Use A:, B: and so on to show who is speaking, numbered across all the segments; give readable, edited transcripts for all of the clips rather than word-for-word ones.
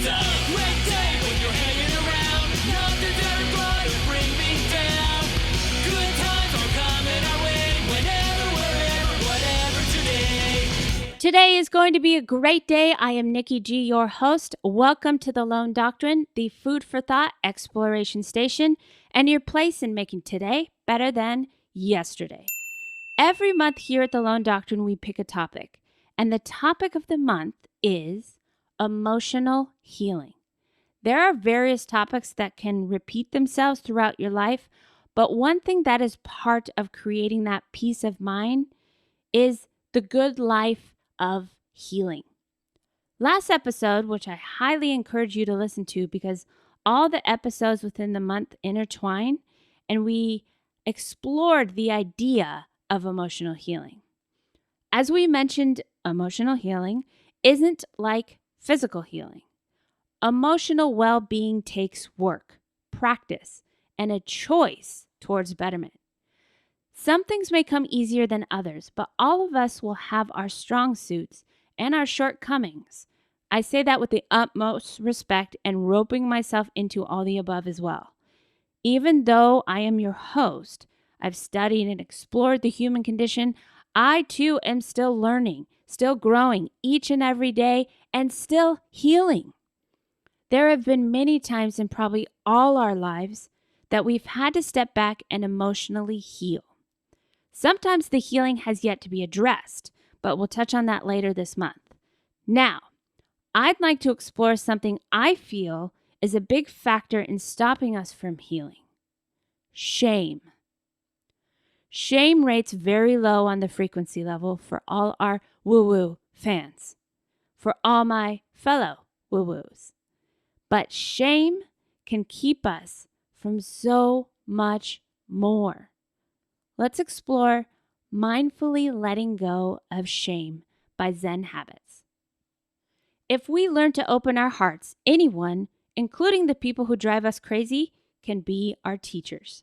A: a great day when you're hanging around. Nothing's ever gonna bring me down. Good times are coming our way. Whenever, wherever, whatever today.
B: Today is going to be a great day. I am Nikki G, your host. Welcome to the Lone Doctrine, the food for thought exploration station, and your place in making today better than yesterday. Every month here at the Lone Doctrine, we pick a topic, and the topic of the month is emotional healing. There are various topics that can repeat themselves throughout your life, but one thing that is part of creating that peace of mind is the good life of healing. Last episode, which I highly encourage you to listen to because all the episodes within the month intertwine, and we explored the idea of emotional healing. As we mentioned, emotional healing isn't like physical healing. Emotional well-being takes work, practice, and a choice towards betterment. Some things may come easier than others, but all of us will have our strong suits and our shortcomings. I say that with the utmost respect and roping myself into all the above as well. Even though I am your host, I've studied and explored the human condition, I too am still learning, still growing each and every day, and still healing. There have been many times in probably all our lives that we've had to step back and emotionally heal. Sometimes the healing has yet to be addressed, but we'll touch on that later this month. Now, I'd like to explore something I feel is a big factor in stopping us from healing. Shame. Shame rates very low on the frequency level for all our woo-woo fans, for all my fellow woo-woos. But shame can keep us from so much more. Let's explore mindfully letting go of shame by Zen habits. If we learn to open our hearts, anyone, including the people who drive us crazy, can be our teachers.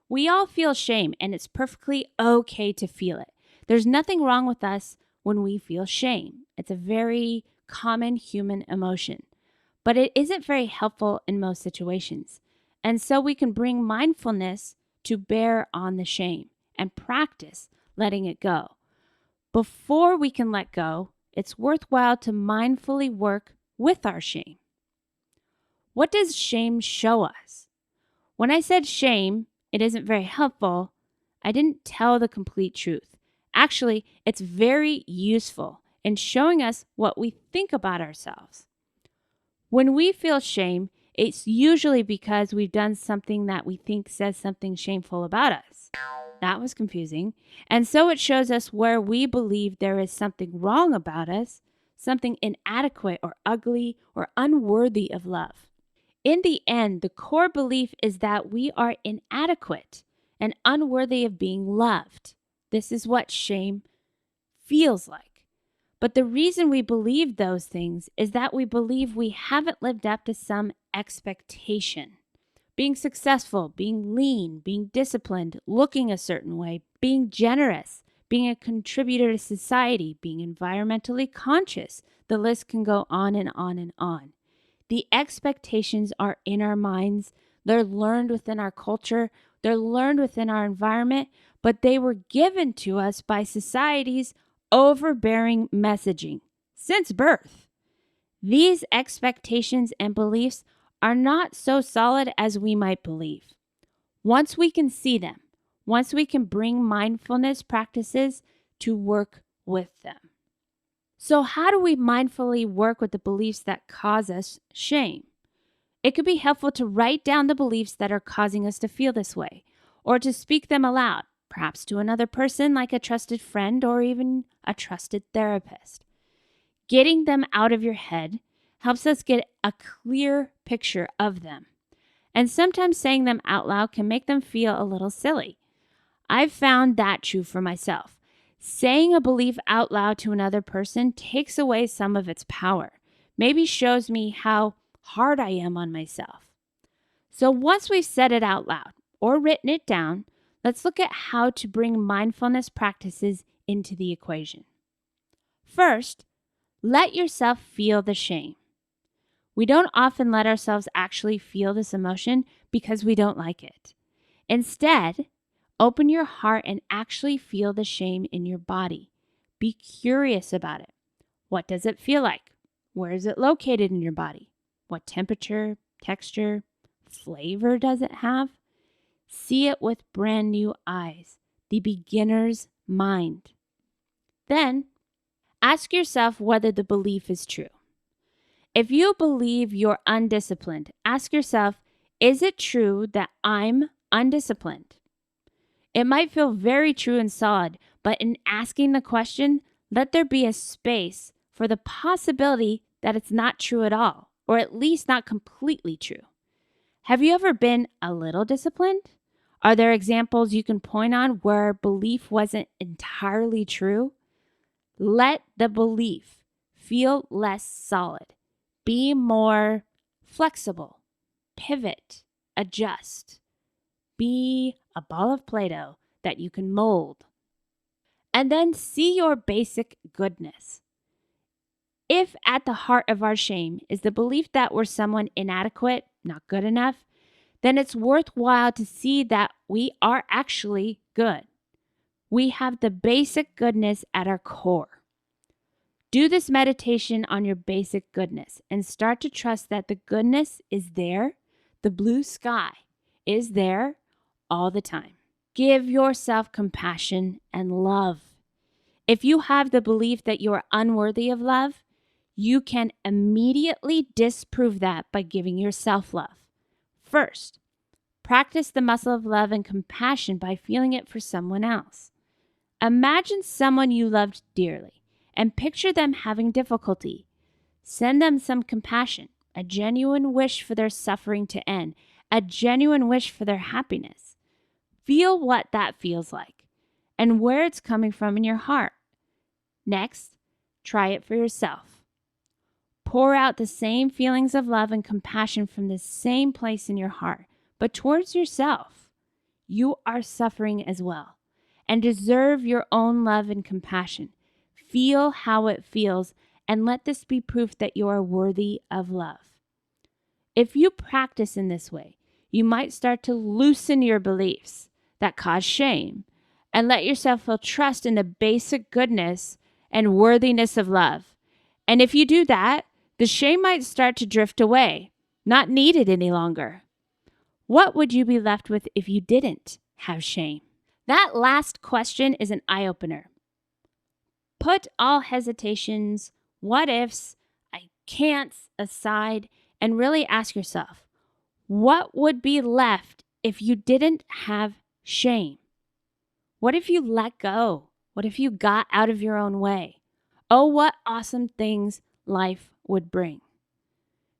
B: We all feel shame, and it's perfectly okay to feel it. There's nothing wrong with us when we feel shame. It's a very common human emotion, but it isn't very helpful in most situations. And so we can bring mindfulness to bear on the shame and practice letting it go. Before we can let go, it's worthwhile to mindfully work with our shame. What does shame show us? When I said shame, it isn't very helpful, I didn't tell the complete truth. Actually, it's very useful in showing us what we think about ourselves. When we feel shame, it's usually because we've done something that we think says something shameful about us. That was confusing. And so it shows us where we believe there is something wrong about us, something inadequate or ugly or unworthy of love. In the end, the core belief is that we are inadequate and unworthy of being loved. This is what shame feels like. But the reason we believe those things is that we believe we haven't lived up to some expectation. Being successful, being lean, being disciplined, looking a certain way, being generous, being a contributor to society, being environmentally conscious. The list can go on and on and on. The expectations are in our minds. They're learned within our culture. They're learned within our environment, but they were given to us by society's overbearing messaging since birth. These expectations and beliefs are not so solid as we might believe. Once we can see them, once we can bring mindfulness practices to work with them. So how do we mindfully work with the beliefs that cause us shame? It could be helpful to write down the beliefs that are causing us to feel this way, or to speak them aloud, perhaps to another person like a trusted friend or even a trusted therapist. Getting them out of your head helps us get a clear picture of them. And sometimes saying them out loud can make them feel a little silly. I've found that true for myself. Saying a belief out loud to another person takes away some of its power, maybe shows me how hard I am on myself. So once we've said it out loud or written it down, let's look at how to bring mindfulness practices into the equation. First, let yourself feel the shame. We don't often let ourselves actually feel this emotion because we don't like it. Instead, open your heart and actually feel the shame in your body. Be curious about it. What does it feel like? Where is it located in your body? What temperature, texture, flavor does it have? See it with brand new eyes, the beginner's mind. Then, ask yourself whether the belief is true. If you believe you're undisciplined, ask yourself, is it true that I'm undisciplined? It might feel very true and solid, but in asking the question, let there be a space for the possibility that it's not true at all, or at least not completely true. Have you ever been a little disciplined? Are there examples you can point on where belief wasn't entirely true? Let the belief feel less solid. Be more flexible. Pivot. Adjust. Be a ball of Play-Doh that you can mold. And then see your basic goodness. If at the heart of our shame is the belief that we're someone inadequate, not good enough, then it's worthwhile to see that we are actually good. We have the basic goodness at our core. Do this meditation on your basic goodness and start to trust that the goodness is there, the blue sky is there all the time. Give yourself compassion and love. If you have the belief that you are unworthy of love, you can immediately disprove that by giving yourself love. First, practice the muscle of love and compassion by feeling it for someone else. Imagine someone you loved dearly and picture them having difficulty. Send them some compassion, a genuine wish for their suffering to end, a genuine wish for their happiness. Feel what that feels like and where it's coming from in your heart. Next, try it for yourself. Pour out the same feelings of love and compassion from the same place in your heart, but towards yourself. You are suffering as well and deserve your own love and compassion. Feel how it feels and let this be proof that you are worthy of love. If you practice in this way, you might start to loosen your beliefs that cause shame and let yourself feel trust in the basic goodness and worthiness of love. And if you do that, the shame might start to drift away, not needed any longer. What would you be left with if you didn't have shame? That last question is an eye-opener. Put all hesitations, what ifs, I can'ts aside, and really ask yourself, what would be left if you didn't have shame? What if you let go? What if you got out of your own way? Oh, what awesome things life would bring.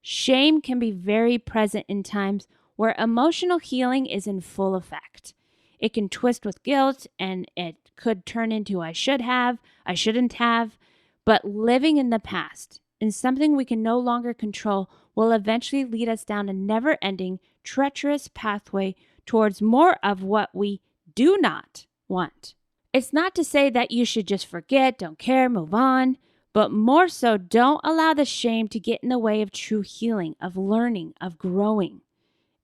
B: Shame can be very present in times where emotional healing is in full effect. It can twist with guilt and it could turn into I should have, I shouldn't have, but living in the past in something we can no longer control will eventually lead us down a never-ending, treacherous pathway towards more of what we do not want. It's not to say that you should just forget, don't care, move on, but more so don't allow the shame to get in the way of true healing, of learning, of growing.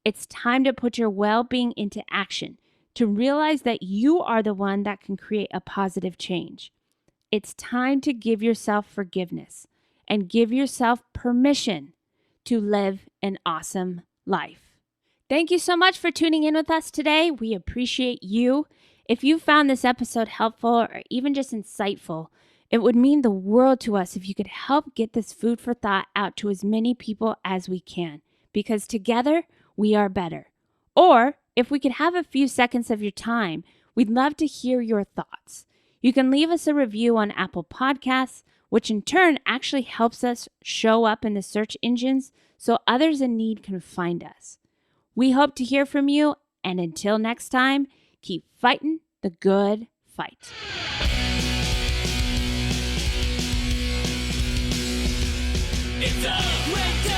B: It's time to put your well-being into action, to realize that you are the one that can create a positive change. It's time to give yourself forgiveness and give yourself permission to live an awesome life. Thank you so much for tuning in with us today. We appreciate you. If you found this episode helpful or even just insightful, it would mean the world to us if you could help get this food for thought out to as many people as we can, because together we are better. Or if we could have a few seconds of your time, we'd love to hear your thoughts. You can leave us a review on Apple Podcasts, which in turn actually helps us show up in the search engines so others in need can find us. We hope to hear from you, and until next time, keep fighting the good fight.
A: It's a great day.